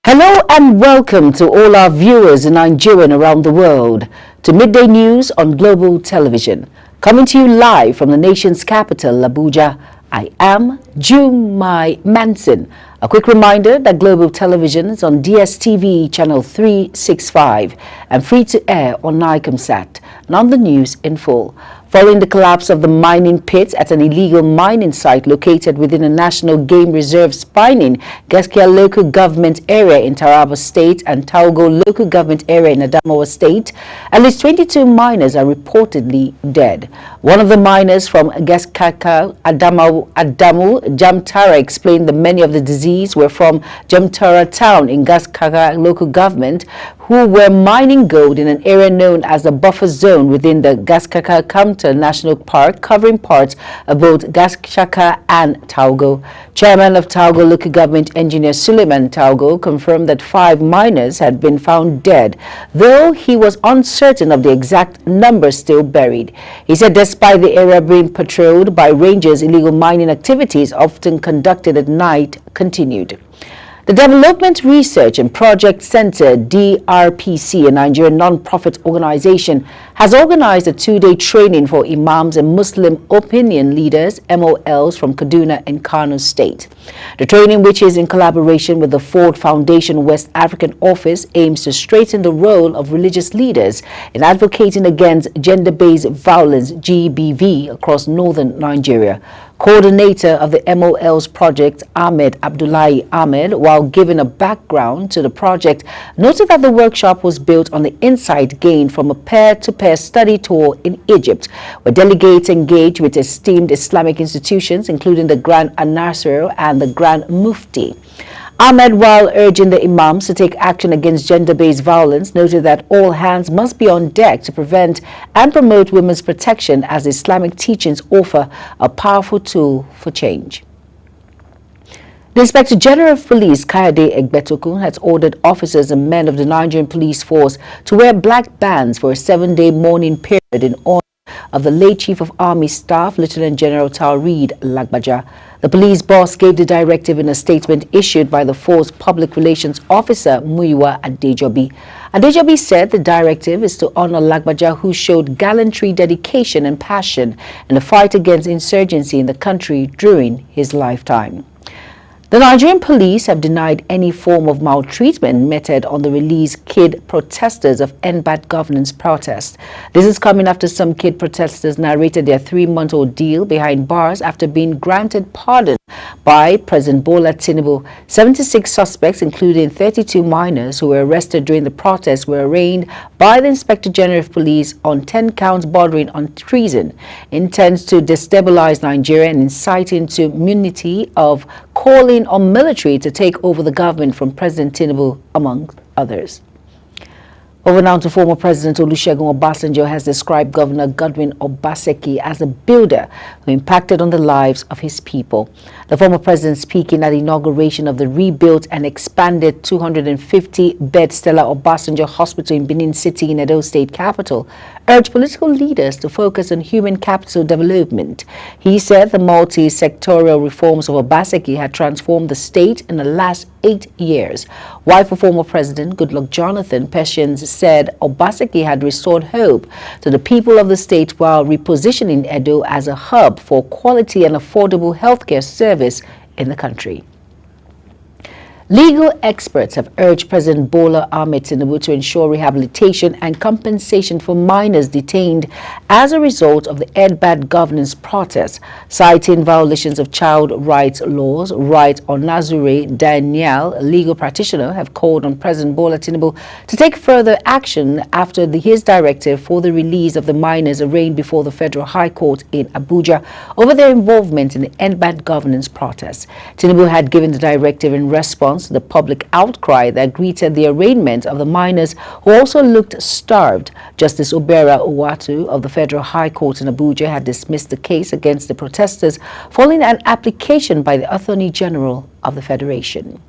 Hello and welcome to all our viewers in Nigeria and around the world to Midday News on Global Television. Coming to you live from the nation's capital, Abuja, I am Jumai Manson. A quick reminder that Global Television is on DSTV channel 365 and free to air on Nicomsat. And on the news in full. following the collapse of the mining pit at an illegal mining site located within a National Game Reserve Spining, Gaskia local government area in Taraba State and Taugo local government area in Adamawa State. At least 22 miners are reportedly dead. One of the miners from Gaskaka, Adamu Jamtara, explained that many of the deceased were from Jamtara town in Gaskaka local government, who were mining gold in an area known as the buffer zone within the Gaskaka National Park, covering parts of both Gaskaka and Taugo. Chairman of Taugo local government engineer Suleiman Taugo confirmed that 5 miners had been found dead, though he was uncertain of the exact number still buried. He said despite the area being patrolled by rangers, illegal mining activities often conducted at night continued. The Development Research and Project Center, DRPC, a Nigerian non-profit organization, has organized a 2-day training for imams and Muslim opinion leaders, MOLs, from Kaduna and Kano State. The training, which is in collaboration with the Ford Foundation West African Office, aims to strengthen the role of religious leaders in advocating against gender-based violence, GBV, across northern Nigeria. Coordinator of the MOL's project, Ahmed Abdullahi Ahmed, while giving a background to the project, noted that the workshop was built on the insight gained from a peer-to-peer study tour in Egypt, where delegates engaged with esteemed Islamic institutions, including the Grand Al-Nasser and the Grand Mufti. Ahmed, while urging the imams to take action against gender-based violence, noted that all hands must be on deck to prevent and promote women's protection, as Islamic teachings offer a powerful tool for change. The Inspector General of Police, Kayode Egbetokun, has ordered officers and men of the Nigerian police force to wear black bands for a 7-day mourning period in honor of the late Chief of Army Staff, Lieutenant General Taoreed Lagbaja. The police boss gave the directive in a statement issued by the force public relations officer, Muyiwa Adejobi. Adejobi said the directive is to honor Lagbaja, who showed gallantry, dedication and passion in the fight against insurgency in the country during his lifetime. The Nigerian police have denied any form of maltreatment meted on the released kid protesters of End Bad Governance protest. This is coming after some kid protesters narrated their 3-month ordeal behind bars after being granted pardon by President Bola Tinubu. 76 suspects, including 32 minors who were arrested during the protest, were arraigned by the Inspector General of Police on 10 counts bordering on treason, intends to destabilize Nigeria and inciting to mutiny, of calling on military to take over the government from President Tinubu, among others. Over now to former President Olusegun Obasanjo has described Governor Godwin Obaseki as a builder who impacted on the lives of his people. The former president, speaking at the inauguration of the rebuilt and expanded 250-bed Stella Obasanjo Hospital in Benin City in Edo State capital, urged political leaders to focus on human capital development. He said the multi-sectorial reforms of Obaseki had transformed the state in the last 8 years. Wife of former President Goodluck Jonathan, Patience, said Obaseki had restored hope to the people of the state while repositioning Edo as a hub for quality and affordable healthcare service in the country. Legal experts have urged President Bola Ahmed Tinubu to ensure rehabilitation and compensation for minors detained as a result of the End Bad Governance protest, citing violations of child rights laws. Right Onazure Daniel, a legal practitioner, have called on President Bola Tinubu to take further action after his directive for the release of the minors arraigned before the Federal High Court in Abuja over their involvement in the End Bad Governance protest. Tinubu had given the directive in response to the public outcry that greeted the arraignment of the minors, who also looked starved. Justice Obera Owatu of the Federal High Court in Abuja had dismissed the case against the protesters following an application by the Attorney General of the Federation.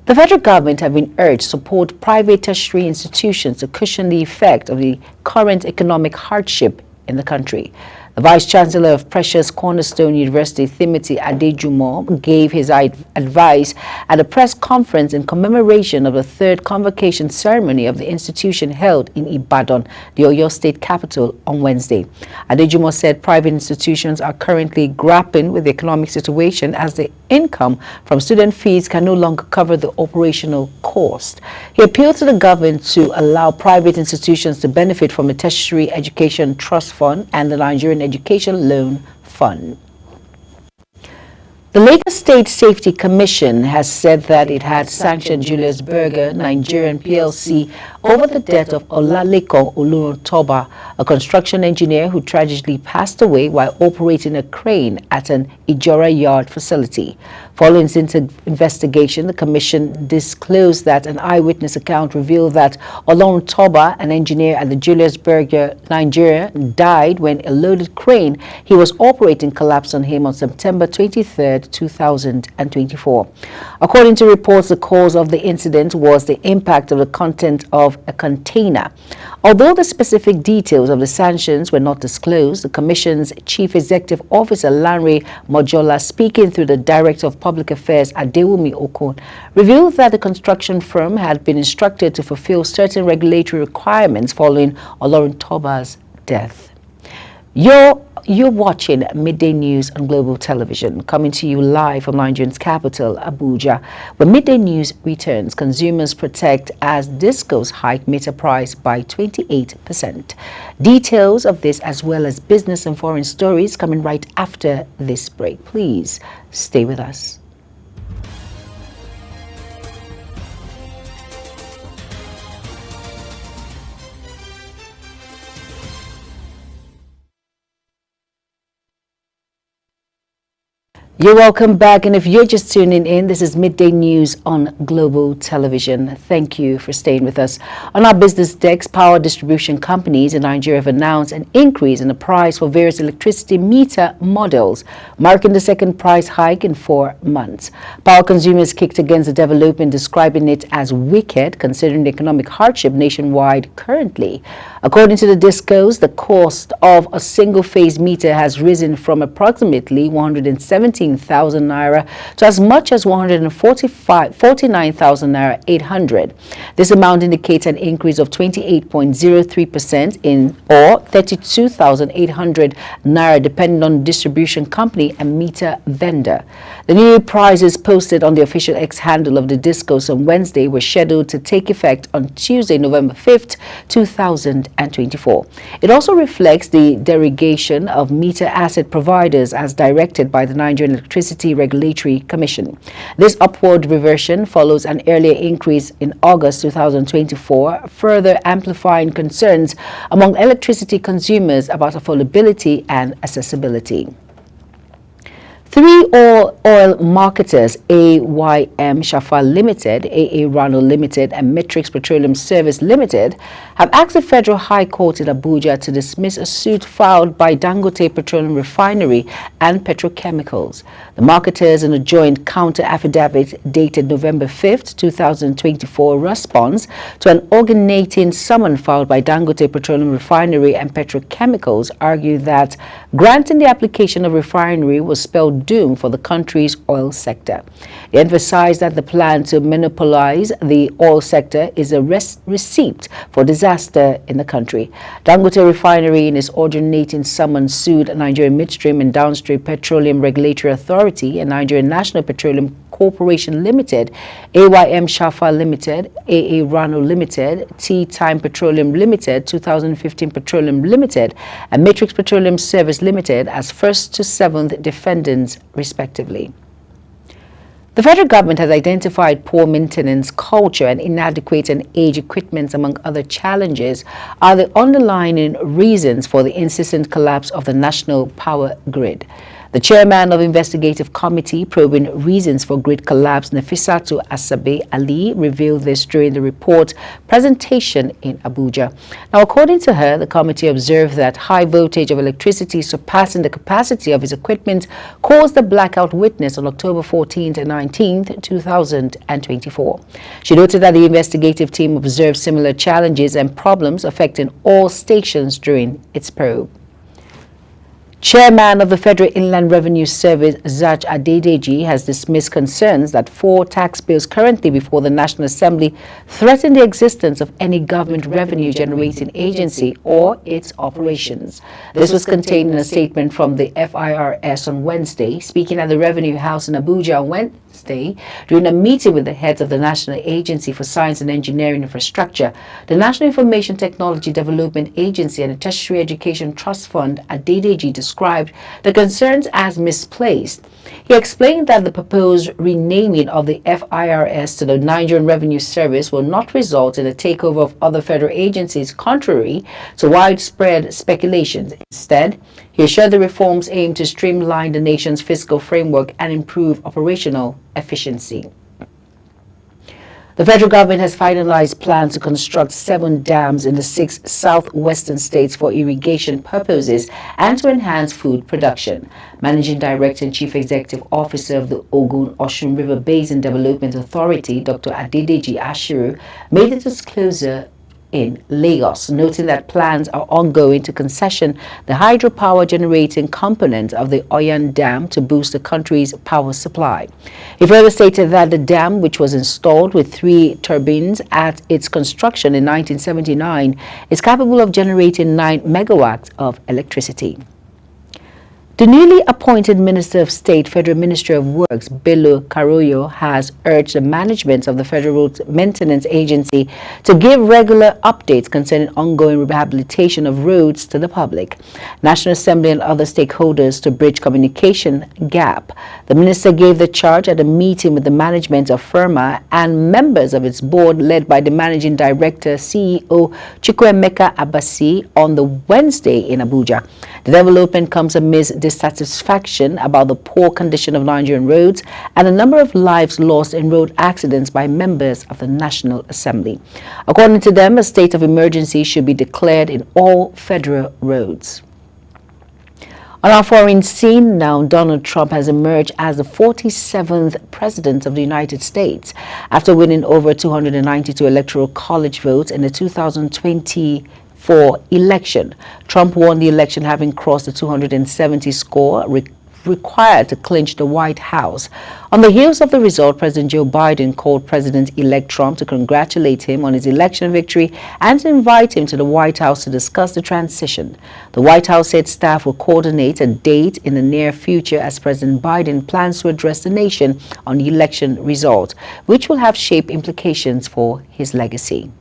The federal government have been urged to support private tertiary institutions to cushion the effect of the current economic hardship in the country. The Vice-Chancellor of Precious Cornerstone University, Timothy Adejumo, gave his advice at a press conference in commemoration of the third convocation ceremony of the institution held in Ibadan, the Oyo State capital, on Wednesday. Adejumo said private institutions are currently grappling with the economic situation as the income from student fees can no longer cover the operational cost. He appealed to the government to allow private institutions to benefit from the Tertiary Education Trust Fund and the Nigerian Education Loan Fund. The Lagos State Safety Commission has said that it had sanctioned Julius Berger, Nigerian PLC, over the death of Olalekan Olutoba, a construction engineer who tragically passed away while operating a crane at an Ijora Yard facility. Following its investigation, the commission disclosed that an eyewitness account revealed that Olutoba, an engineer at the Julius Berger, Nigeria, died when a loaded crane he was operating collapsed on him on September 23, 2024. According to reports, the cause of the incident was the impact of the content of a container. Although the specific details of the sanctions were not disclosed, the Commission's Chief Executive Officer Lanre Mojola, speaking through the Director of Public Affairs Adewumi Okon, revealed that the construction firm had been instructed to fulfill certain regulatory requirements following Olutoba's death. You're watching Midday News on Global Television, coming to you live from Nigeria's capital, Abuja. When Midday News returns, consumers protect as discos hike meter price by 28%. Details of this as well as business and foreign stories coming right after this break. Please stay with us. You're welcome back, and if you're just tuning in, this is Midday News on Global Television. Thank you for staying with us. On our business decks, power distribution companies in Nigeria have announced an increase in the price for various electricity meter models, marking the second price hike in 4 months. Power consumers kicked against the development, describing it as wicked considering the economic hardship nationwide currently. According to the discos, the cost of a single-phase meter has risen from approximately 117,000 naira to as much as 149,000 naira 800. This amount indicates an increase of 28.03% in or 32,800 naira depending on distribution company and meter vendor. The new prices posted on the official X handle of the discos on Wednesday were scheduled to take effect on Tuesday, November 5th, 2024. It also reflects the derogation of meter asset providers as directed by the Nigerian Electricity Regulatory Commission. This upward reversion follows an earlier increase in August 2024, further amplifying concerns among electricity consumers about affordability and accessibility. Three oil marketers, AYM Shafa Limited, AA Rano Limited, and Matrix Petroleum Service Limited, have asked the Federal High Court in Abuja to dismiss a suit filed by Dangote Petroleum Refinery and Petrochemicals. The marketers, in a joint counter-affidavit dated November 5th, 2024, responds to an originating summons filed by Dangote Petroleum Refinery and Petrochemicals, argue that granting the application of refinery was spelled doom for the country's oil sector. They emphasized that the plan to monopolize the oil sector is a receipt for disaster in the country. Dangote Refinery, in its originating summons, sued Nigerian Midstream and Downstream Petroleum Regulatory Authority and Nigerian National Petroleum Corporation Limited, AYM Shafa Limited, AA Rano Limited, Time Petroleum Limited, 2015 Petroleum Limited, and Matrix Petroleum Service Limited as first to seventh defendants, respectively. The federal government has identified poor maintenance culture and inadequate and aged equipment, among other challenges, are the underlying reasons for the insistent collapse of the national power grid. The chairman of investigative committee probing reasons for grid collapse, Nafisatu Asabe Ali, revealed this during the report presentation in Abuja. Now, according to her, the committee observed that high voltage of electricity surpassing the capacity of its equipment caused the blackout witnessed on October 14th and 19th, 2024. She noted that the investigative team observed similar challenges and problems affecting all stations during its probe. Chairman of the Federal Inland Revenue Service, Zach Adedeji, has dismissed concerns that 4 tax bills currently before the National Assembly threaten the existence of any government revenue-generating agency or its operations. This was contained in a statement from the FIRS on Wednesday. Speaking at the Revenue House in Abuja on Wednesday, during a meeting with the heads of the National Agency for Science and Engineering Infrastructure, the National Information Technology Development Agency, and the Tertiary Education Trust Fund, Adedeji described the concerns as misplaced. He explained that the proposed renaming of the FIRS to the Nigerian Revenue Service will not result in a takeover of other federal agencies, contrary to widespread speculations. Instead, he assured the reforms aim to streamline the nation's fiscal framework and improve operational efficiency. The federal government has finalized plans to construct 7 dams in the 6 southwestern states for irrigation purposes and to enhance food production. Managing Director and Chief Executive Officer of the Ogun-Osun River Basin Development Authority, Dr. Adedeji Ashiru, made the disclosure in Lagos, noting that plans are ongoing to concession the hydropower generating component of the Oyan Dam to boost the country's power supply. He further stated that the dam, which was installed with 3 turbines at its construction in 1979, is capable of generating 9 megawatts of electricity. The newly appointed Minister of State, Federal Ministry of Works, Bello Carollo, has urged the management of the Federal Road Maintenance Agency to give regular updates concerning ongoing rehabilitation of roads to the public, National Assembly and other stakeholders to bridge communication gap. The minister gave the charge at a meeting with the management of FIRMA and members of its board led by the Managing Director, CEO Chukwuemeka Abasi, on the Wednesday in Abuja. The development comes amidst dissatisfaction about the poor condition of Nigerian roads and the number of lives lost in road accidents by members of the National Assembly. According to them, a state of emergency should be declared in all federal roads. On our foreign scene now, Donald Trump has emerged as the 47th President of the United States after winning over 292 Electoral College votes in the 2020 election. Trump won the election having crossed the 270 score required to clinch the White House. On the heels of the result, President Joe Biden called President-elect Trump to congratulate him on his election victory and to invite him to the White House to discuss the transition. The White House said staff will coordinate a date in the near future as President Biden plans to address the nation on the election result, which will have shape implications for his legacy.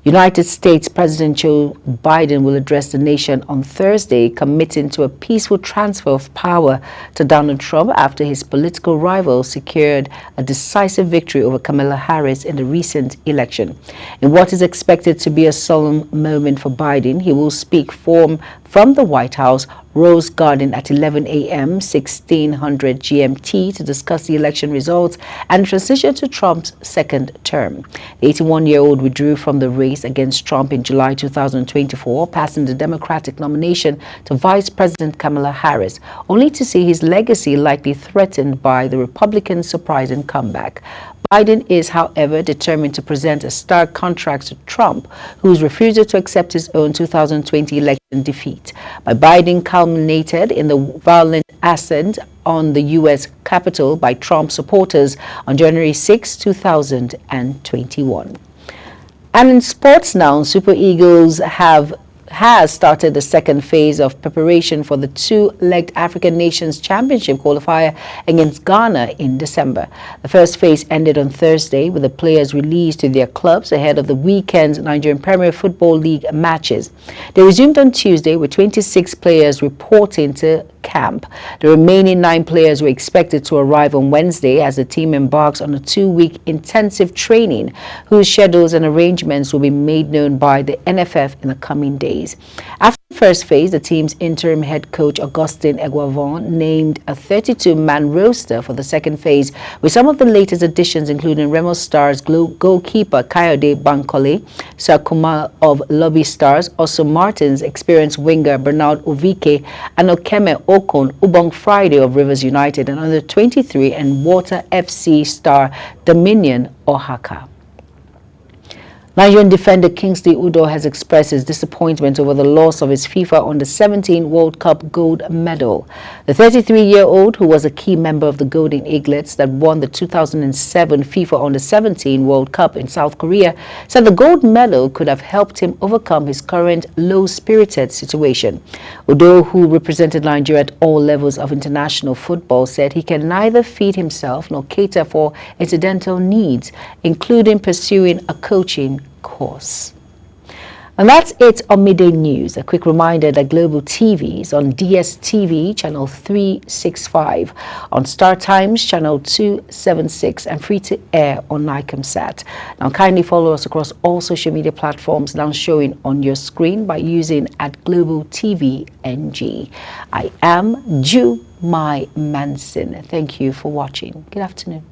United States President Joe Biden will address the nation on Thursday, committing to a peaceful transfer of power to Donald Trump after his political rival secured a decisive victory over Kamala Harris in the recent election. In what is expected to be a solemn moment for Biden, he will speak from the White House Rose Garden at 11 a.m. 1600 GMT to discuss the election results and transition to Trump's second term. The 81-year-old withdrew from the race against Trump in July 2024, passing the Democratic nomination to Vice President Kamala Harris, only to see his legacy likely threatened by the Republican surprising comeback. Biden is, however, determined to present a stark contrast to Trump, whose refusal to accept his own 2020 election defeat. By Biden culminated in the violent ascent on the U.S. Capitol by Trump supporters on January 6, 2021. And in sports now, Super Eagles has started the second phase of preparation for the 2-legged African Nations Championship qualifier against Ghana in December. The first phase ended on Thursday with the players released to their clubs ahead of the weekend's Nigerian Premier Football League matches. They resumed on Tuesday with 26 players reporting to camp. The remaining 9 players were expected to arrive on Wednesday as the team embarks on a 2-week intensive training, whose schedules and arrangements will be made known by the NFF in the coming days. After the first phase, the team's interim head coach Augustin Eguavon named a 32-man roster for the second phase, with some of the latest additions including Remo Stars goalkeeper Kayode Bankole, Sakuma of Lobby Stars, also Martin's experienced winger Bernard Ovike, and Okeme Okon Ubong Friday of Rivers United, and under 23 and Water FC star Dominion Ohaka. Nigerian defender Kingsley Udo has expressed his disappointment over the loss of his FIFA Under-17 World Cup gold medal. The 33-year-old, who was a key member of the Golden Eaglets that won the 2007 FIFA Under-17 World Cup in South Korea, said the gold medal could have helped him overcome his current low-spirited situation. Udo, who represented Nigeria at all levels of international football, said he can neither feed himself nor cater for incidental needs, including pursuing a coaching course. And that's it on Midday News. A quick reminder that Global TV is on DSTV channel 365, on Star Times channel 276, and free to air on Nicomsat. Now kindly follow us across all social media platforms now showing on your screen by using @Global TV NG. I am Jumai Manson. Thank you for watching. Good afternoon.